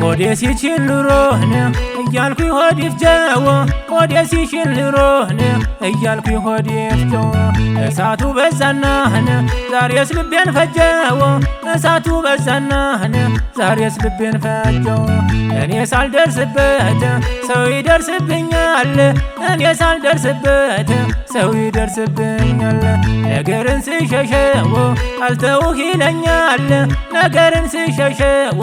ሆዴ ሲችል ኑሮን እያልኩኝ ሆድ ይፍጀው ሆዴ ሲችል ኑሮን እያልኩኝ ሆድ ይፍጀው እሳቱ በዛናህን ዛሬስ ልቤን ፈጀው እሳቱ በዛናህን ዛሬስ ልቤን ፈጀው እኔ ሳልደርስበት ሰው ይደርስብኛል እኔ ሳልደርስበት ሰው ይደርስብኛል ነገርን ስሸሸው አልተውህ ይለኛል ነገርን ስሸሸው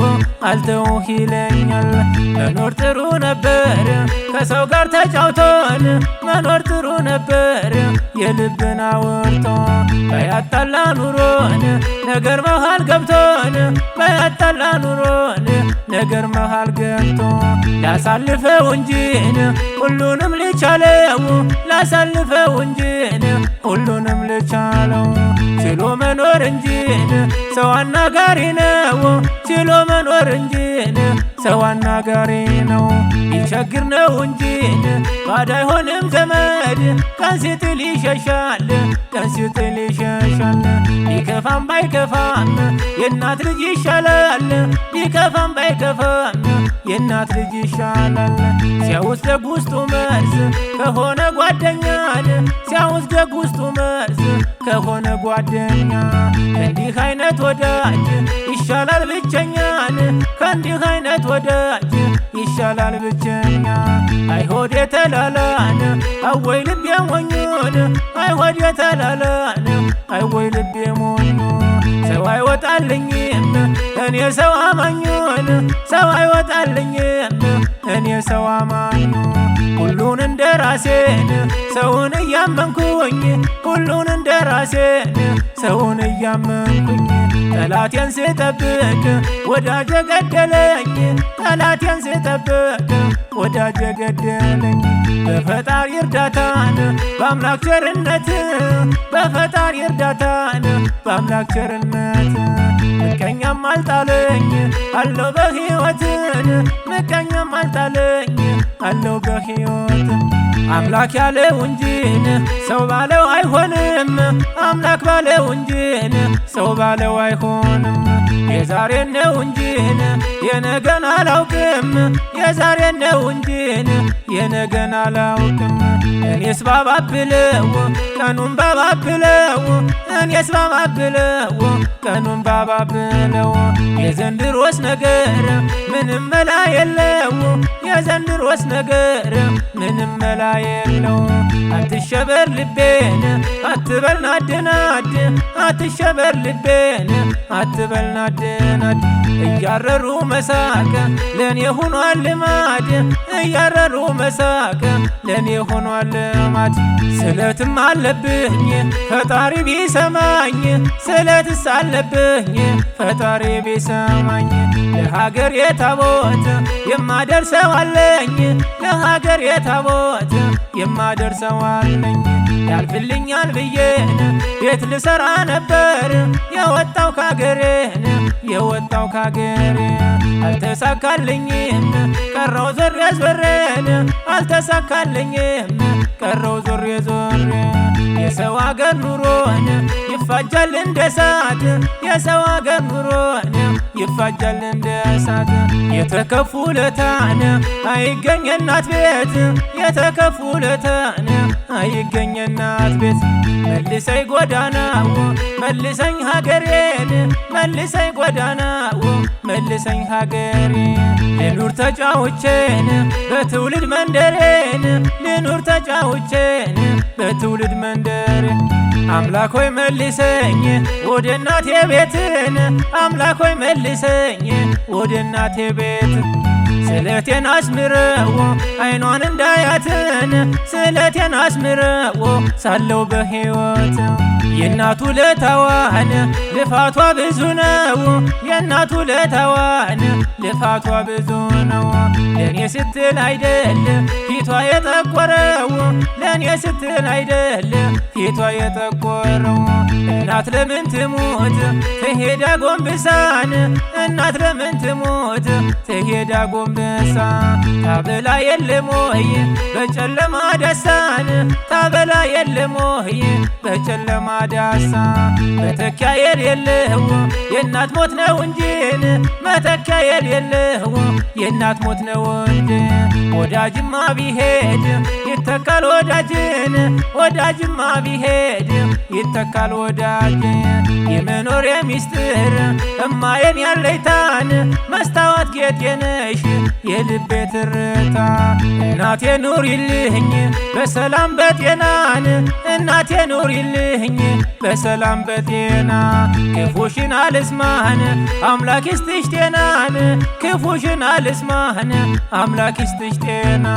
አልተውህ ይለኛል መኖር ጥሩ ነበር ከሰው ጋር ተጫውቶን መኖር ጥሩ ነበር የልብን አውርቶ ባያጣላ ኑሮን ነገር መሃል ገብቶን ባያጣላ ኑሮን ነገር መሃል ገብቶ ላሳልፈው እንጂን ሁሉንም ልቻለው ላሳልፈው እንጂን ሁሉንም ልቻለው ችሎ መኖር እንጂን ሰው አናጋሪ ነው ችሎ መኖር እንጂን ሰው አናጋሪ ነው ይቸግር ነው እንጂን ባዳ አይሆንም ዘመድ ቀን ሲጥል ይሸሻል ቀን ሲጥል ይሸሻል ቢከፋም ባይከፋም የእናት ልጅ ይሻላል ቢከፋም ባይከፋም የእናት ልጅ ይሻላል ሲያውስ ደግ ውስጡ መርዝ ከሆነ ጓደኛን ሲያውስ ደግ ውስጡ መርዝ ከሆነ ጓደኛ እንዲህ አይነት ወዳጅ ይሻላል ብቸኛን ከእንዲህ አይነት ወዳጅ ይሻላል ብቸኛ አይሆድ የተላላን አወይ ልቤ ሞኙን አይሆድ የተላላን አይወይ ልቤ ሞኙ ሰው አይወጣልኝም እኔ ሰው አማኙን ሰው አይወጣልኝም እኔ ሰው አማኙ ሁሉን እንደ ራሴን ሰውን እያመንኩኝ ሁሉን እንደ ራሴን ሰውን እያመንኩኝ ጠላቴን ስጠብቅ ወዳጄ ገደለኝ ጠላቴን ስጠብቅ ወዳጄ ገደለኝ በፈጣሪ እርዳታን በአምላክ ቸርነት በፈጣሪ እርዳታን በአምላክ ቸርነት ምቀኛም አልጣለኝ አለው በሕይወትን ምቀኛም አልጣለኝ አለው በሕይወት አምላክ ያለው እንጂን ሰው ባለው አይሆንም አምላክ ባለው እንጂን ሰው ባለው አይሆንም የዛሬን ነው እንጂን የነገን አላውቅም የዛሬን ነው እንጂን የነገን አላውቅም እኔስ ባባብለው ቀኑን ባባብለው እኔስ ባባብለው ቀኑን ባባብለው የዘንድሮስ ነገር ምንም መላ የለው የዘንድሮስ ነገር ምንም መላ የለው አትሸበር ልቤን አትበል ናድናድ አትሸበር ልቤን አትበል ናድናድ እያረሩ መሳቅ ለኔ ሆኗል ልማድ እያረሩ መሳቅ ለኔ ሆኗል ልማድ ስለትም አለብኝ ፈጣሪ ቢሰማኝ ስለትስ አለብኝ ፈጣሪ ቢሰማኝ ለሀገር የታቦት የማደርሰው አለኝ ለሀገር የታቦት የማደርሰው አለኝ ያልፍልኛል ብዬን ቤት ልሰራ ነበር የወጣው ካገሬን የወጣው ካገሬ አልተሳካልኝም ቀረው ዞሬ ዞሬን አልተሳካልኝም ቀረው ዞሬ ዞሬ የሰው አገር ኑሮን ይፋጃል እንደ እሳት የሰው አገር ኑሮን ይፋጃል እንደ እሳት የተከፉ ለታን አይገኝ እናት ቤት የተከፉ ለታን አይገኝ እናት ቤት መልሰይ ጎዳናው መልሰኝ ሀገሬን መልሰኝ ጎዳናው መልሰኝ ሀገሬን ልኑር ተጫውቼን በትውልድ መንደሬን ልኑር ተጫውቼን በትውልድ መንደሬን አምላክ ሆይ መልሰኝ ወደ እናቴ ቤትን አምላክ ሆይ መልሰኝ ወደ እናቴ ቤት ስለቴን አስምረው አይኗን እንዳያትን ስለቴን አስምረው ሳለው በሕይወት የእናቱ ለታዋን ልፋቷ ብዙ ነው የእናቱ ለታዋን ልፋቷ ብዙ ነው ለኔ ስትል አይደል ፊቷ የጠቆረው ለኔ ስትል አይደል ፊቷ የጠቆረው እናት ለምን ትሞት ትሄዳ ጎንብሳን እናት ለምን ትሞት ትሄዳ ጎንብሳ ታበላ የለሞይ በጨለማ ዳሳን ታበላ የለሞይ በጨለማ ዳሳ መተኪያ የሌለው የእናት ሞት ነው እንጂን መተኪያ የሌለው የእናት ሞት ነው እንጂ ወዳጅማ ቢሄድ ይተካል ወዳጅን ወዳጅማ ቢሄድ ይተካል ወዳጅ የመኖር ሚስጥር እማዬን ያለይታን መስታወት ጌጤ ነሽ የልቤ ትርታ እናቴ ኑሪልኝ በሰላም በጤናን እናቴ ኑሪልኝ በሰላም በጤና ክፉሽን አልስማን አምላክ ይስጥሽ ጤናን ክፉሽን አልስማን አምላክ ይስጥሽ ጤና